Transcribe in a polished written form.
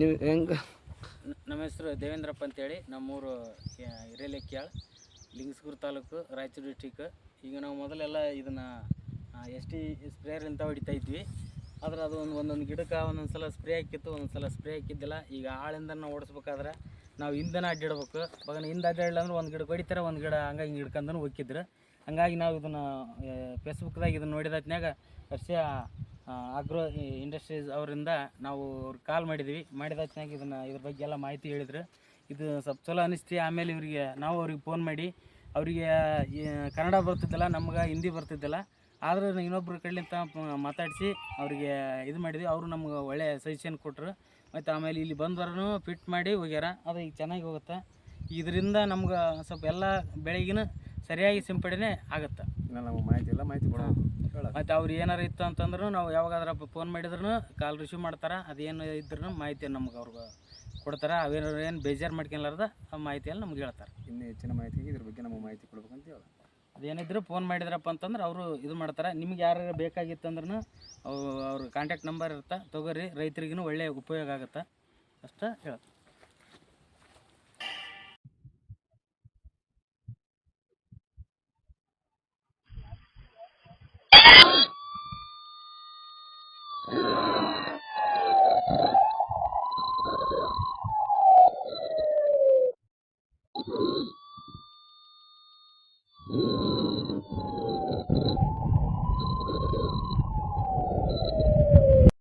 ನೀವು ಹೆಂಗೆ? ನಮ್ಮ ಹೆಸರು ದೇವೇಂದ್ರಪ್ಪ ಅಂತೇಳಿ, ನಮ್ಮೂರು ಹಿರೇಲೆಕ್ಯಾಳ, ಲಿಂಗಸ್ಗೂರು ತಾಲೂಕು, ರಾಯಚೂರು ಡಿಸ್ಟಿಕ್. ಈಗ ನಾವು ಮೊದಲೆಲ್ಲ ಇದನ್ನು ST ಸ್ಪ್ರೇಯರ್ಲಿಂದ ಹೊಡಿತಾ ಇದ್ವಿ. ಆದ್ರೆ ಅದು ಒಂದೊಂದು ಗಿಡಕ್ಕೆ ಒಂದೊಂದು ಸಲ ಸ್ಪ್ರೇ ಹಾಕಿತ್ತು, ಒಂದೊಂದು ಸಲ ಸ್ಪ್ರೇ ಹಾಕಿದ್ದಿಲ್ಲ. ಈಗ ಆಳಿಂದ ನಾವು ಓಡಿಸ್ಬೇಕಾದ್ರೆ ನಾವು ಹಿಂದೆನೇ ಅಡ್ಡಾಡ್ಬೇಕು. ಬಗನ ಹಿಂದೆ ಅಡ್ಡಾಡಲ್ಲ ಅಂದ್ರೆ ಒಂದು ಗಿಡಕ್ಕೆ ಹೊಡಿತಾರೆ, ಒಂದು ಗಿಡ ಹಂಗೆ ಹಿಂಗೆ ಹಿಡ್ಕೊಂಡೂ ಹೋಗಿದ್ರು. ಹಂಗಾಗಿ ನಾವು ಇದನ್ನು ಫೇಸ್ಬುಕ್ದಾಗ ಇದನ್ನು ನೋಡಿದತ್ನಾಗ ವರ್ಷ ಆಗ್ರೋ ಇಂಡಸ್ಟ್ರೀಸ್ ಅವರಿಂದ ನಾವು ಅವ್ರಿಗೆ ಕಾಲ್ ಮಾಡಿದ್ವಿ. ಮಾಡಿದತ್ನಾಗ ಇದ್ರ ಬಗ್ಗೆ ಎಲ್ಲ ಮಾಹಿತಿ ಹೇಳಿದ್ರು. ಇದು ಸ್ವಲ್ಪ ಚಲೋ ಅನಿಸ್ತು. ಆಮೇಲೆ ನಾವು ಅವ್ರಿಗೆ ಫೋನ್ ಮಾಡಿ, ಅವರಿಗೆ ಕನ್ನಡ ಬರ್ತಿದ್ದಿಲ್ಲ, ನಮ್ಗೆ ಹಿಂದಿ ಬರ್ತಿದ್ದಿಲ್ಲ. ಆದ್ರೆ ಇನ್ನೊಬ್ರ ಕಡೆಲಿಂತ ಮಾತಾಡಿಸಿ ಅವರಿಗೆ ಇದು ಮಾಡಿದ್ವಿ. ಅವರು ನಮ್ಗೆ ಒಳ್ಳೆಯ ಸಜೆಷನ್ ಕೊಟ್ಟರು. ಮತ್ತು ಆಮೇಲೆ ಇಲ್ಲಿ ಬಂದವರೂ ಫಿಟ್ ಮಾಡಿ ಹೋಗ್ಯಾರ. ಅದು ಈಗ ಚೆನ್ನಾಗಿ ಹೋಗುತ್ತೆ. ಇದರಿಂದ ನಮ್ಗೆ ಸ್ವಲ್ಪ ಎಲ್ಲ ಬೆಳೆಗಿನ ಸರಿಯಾಗಿ ಸಿಂಪಡಣೆ ಆಗುತ್ತೆ. ನಮಗೆ ಮಾಹಿತಿ ಕೊಡೋಣ. ಮತ್ತು ಅವ್ರು ಏನಾರು ಇತ್ತು ಅಂತಂದ್ರೂ ನಾವು ಯಾವಾಗಾದ್ರೂ ಫೋನ್ ಮಾಡಿದ್ರು ಕಾಲ್ ರಿಸೀವ್ ಮಾಡ್ತಾರೆ. ಅದೇನು ಇದ್ರೂ ಮಾಹಿತಿಯನ್ನು ನಮ್ಗೆ ಅವ್ರಿಗೆ ಕೊಡ್ತಾರೆ. ಏನು ಬೇಜಾರು ಮಾಡ್ಕೊಲಾರ್ದ ಆ ಮಾಹಿತಿಯಲ್ಲಿ ನಮ್ಗೆ ಹೇಳ್ತಾರೆ. ಇನ್ನೂ ಹೆಚ್ಚಿನ ಮಾಹಿತಿಗೆ ಇದ್ರ ಬಗ್ಗೆ ನಮಗೆ ಮಾಹಿತಿ ಕೊಡ್ಬೇಕಂತ ಹೇಳಿ ಅದೇನಿದ್ರು ಫೋನ್ ಮಾಡಿದ್ರಪ್ಪ ಅಂತಂದ್ರೆ ಅವರು ಇದು ಮಾಡ್ತಾರೆ. ನಿಮ್ಗೆ ಯಾರು ಬೇಕಾಗಿತ್ತು ಅಂದ್ರೂ ಅವ್ರ ಕಾಂಟ್ಯಾಕ್ಟ್ ನಂಬರ್ ಇರುತ್ತೆ, ತೊಗೊರಿ. ರೈತರಿಗೂ ಒಳ್ಳೆಯ ಉಪಯೋಗ ಆಗುತ್ತೆ ಅಷ್ಟೇ ಹೇಳ್ತಾರೆ.